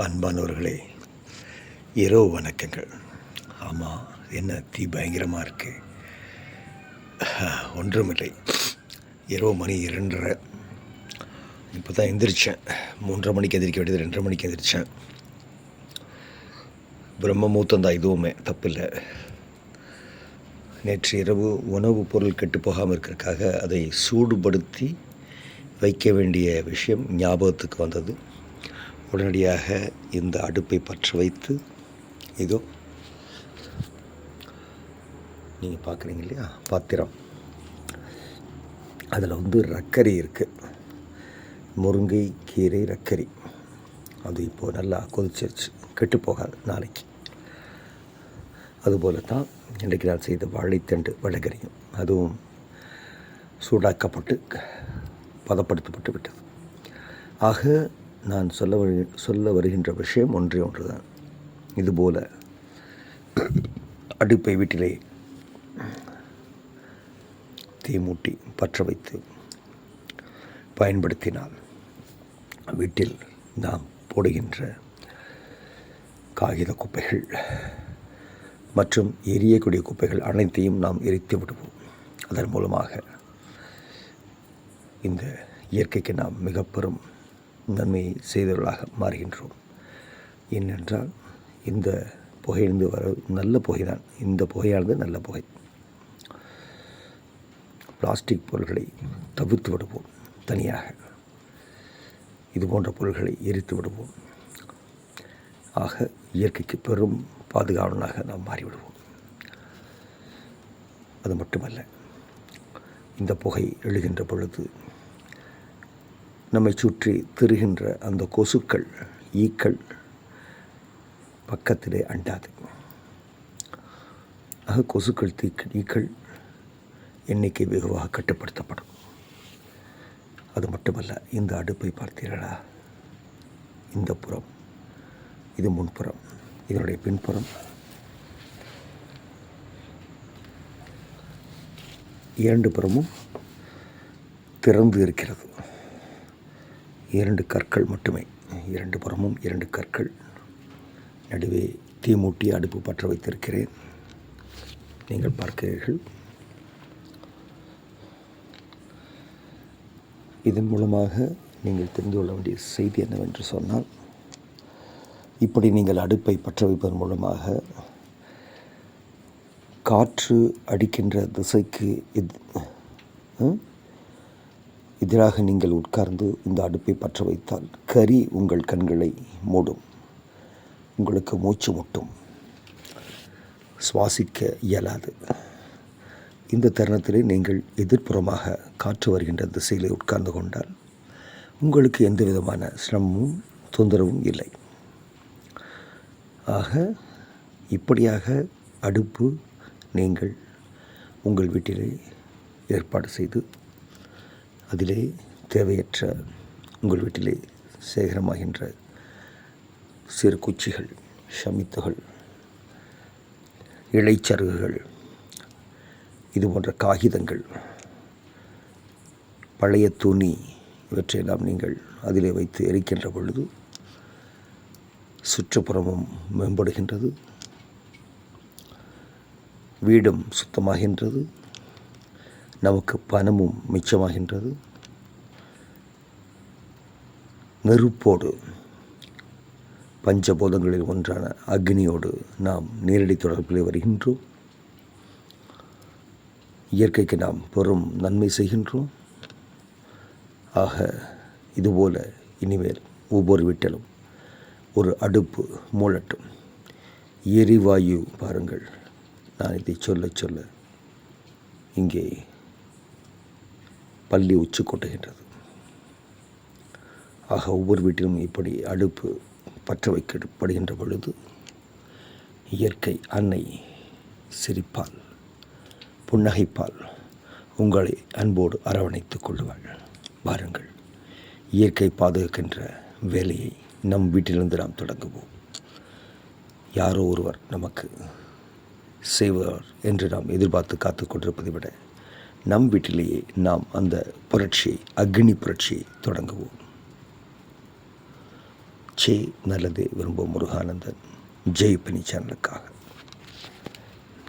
அன்பானவர்களே, இரவு வணக்கங்கள். ஆமாம், என்ன தீ பயங்கரமாக இருக்குது. ஒன்றுமில்லை, இரவு மணி 2:30. இப்போ தான் எந்திரிச்சேன். 3:30 மணிக்கு எந்திரிக்க வேண்டியது 2:30 மணிக்கு எந்திரிச்சேன். பிரம்ம முகூர்த்தம் தான், இதுவுமே தப்பில்லை. நேற்று இரவு உணவுப் பொருள் கெட்டு போகாமல் இருக்கிறதுக்காக அதை சூடுபடுத்தி வைக்க வேண்டிய விஷயம் ஞாபகத்துக்கு வந்தது. உடனடியாக இந்த அடுப்பை பற்ற வைத்து, இதோ நீங்கள் பார்க்குறீங்க இல்லையா பாத்திரம், அதில் ரக்கரி இருக்குது. முருங்கை கீரை ரக்கரி. அது இப்போது நல்லா கொதிச்சிருச்சு, கெட்டு போகாது நாளைக்கு. அதுபோல தான் இன்றைக்கு நான் செய்த வாழைத்தண்டு வடகரியும், அதுவும் சூடாக்கப்பட்டு பதப்படுத்தப்பட்டு விட்டது. ஆக நான் சொல்ல வருகின்ற விஷயம் ஒன்றே ஒன்று தான். இதுபோல் அடுப்பை வீட்டிலே தீ மூட்டி பற்ற வைத்து பயன்படுத்தினால் வீட்டில் நாம் போடுகின்ற காகித குப்பைகள் மற்றும் எரியக்கூடிய குப்பைகள் அனைத்தையும் நாம் எரித்து விடுவோம். அதன் மூலமாக இந்த இயற்கைக்கு நாம் மிக பெரும் நன்மையை செய்தவர்களாக மாறுகின்றோம். ஏனென்றால் இந்த புகையிலிருந்து வர நல்ல புகைதான். இந்த புகையானது நல்ல புகை. பிளாஸ்டிக் பொருட்களை தவிர்த்து விடுவோம். தனியாக இது போன்ற பொருட்களை எரித்து விடுவோம். ஆக இயற்கைக்கு பெரும் பாதுகாவலனாக நாம் மாறிவிடுவோம். அது மட்டுமல்ல, இந்த புகை எழுகின்ற பொழுது நம்மை சுற்றி திரிகின்ற அந்த கொசுக்கள், ஈக்கள் பக்கத்திலே அண்டாது. ஆக கொசுக்கள், ஈக்கள் எண்ணிக்கை வெகுவாக கட்டுப்படுத்தப்படும். அது மட்டுமல்ல, இந்த அடுப்பை பார்த்தீர்களா? இந்த புறம், இது முன்புறம், இதனுடைய பின்புறம் 2 புறமும் திறந்து இருக்கிறது. 2 கற்கள் மட்டுமே, 2 புறமும் 2 கற்கள். நடுவே தீ மூட்டி அடுப்பு பற்ற வைத்திருக்கிறேன். நீங்கள் பார்க்கிறீர்கள். இதன் மூலமாக நீங்கள் தெரிந்து கொள்ள வேண்டிய செய்தி என்னவென்று சொன்னால், இப்படி நீங்கள் அடுப்பை பற்ற வைப்பதன் மூலமாக காற்று அடிக்கின்ற திசைக்கு எதிராக நீங்கள் உட்கார்ந்து இந்த அடுப்பை பற்ற வைத்தால் கரி உங்கள் கண்களை மூடும். உங்களுக்கு மூச்சு முட்டும், சுவாசிக்க இயலாது. இந்த தருணத்திலே நீங்கள் எதிர்ப்புறமாக காற்று வருகின்ற திசையில் உட்கார்ந்து கொண்டால் உங்களுக்கு எந்த விதமான சிரமமும் தொந்தரவும் இல்லை. ஆக இப்படியாக அடுப்பு நீங்கள் உங்கள் வீட்டிலே ஏற்பாடு செய்து, அதிலே தேவையற்ற உங்கள் வீட்டிலே சேகரமாகின்ற சிறு குச்சிகள், ஷமித்துகள், இலைச்சருகுகள், இது போன்ற காகிதங்கள், பழைய துணி, இவற்றையெல்லாம் நீங்கள் அதிலே வைத்து எரிக்கின்ற பொழுது சுற்றுப்புறமும் மேம்படுகின்றது, வீடும் சுத்தமாகின்றது, நமக்கு பணமும் மிச்சமாகின்றது. நெருப்போடு, பஞ்சபூதங்களில் ஒன்றான அக்னியோடு நாம் நேரடி தொடர்பில் வருகின்றோம். இயற்கைக்கு நாம் பெரும் நன்மை செய்கின்றோம். ஆக இதுபோல இனிமேல் ஒவ்வொரு வீட்டிலும் ஒரு அடுப்பு மூழட்டும். எரிவாயு பாருங்கள், நான் இதை சொல்ல சொல்ல இங்கே பள்ளி உச்சி கொட்டுகின்றது. ஆக ஒவ்வொரு வீட்டிலும் இப்படி அடுப்பு பற்ற வைக்கப்படுகின்ற பொழுது இயற்கை அன்னை சிரிப்பால், புன்னகைப்பால் உங்களை அன்போடு அரவணைத்துக் கொள்வாள். பாருங்கள், இயற்கை பாதுகாக்கின்ற வேலையை நம் வீட்டிலிருந்து நாம் தொடங்குவோம். யாரோ ஒருவர் நமக்கு செய்வார் என்று நாம் எதிர்பார்த்து காத்து கொண்டிருப்பதை விட நம் வீட்டிலேயே நாம் அந்த புரட்சியை, அக்னி புரட்சியை தொடங்குவோம். நல்லதே விரும்பும் முருகானந்தன். ஜெய் பனி சேனலுக்காக.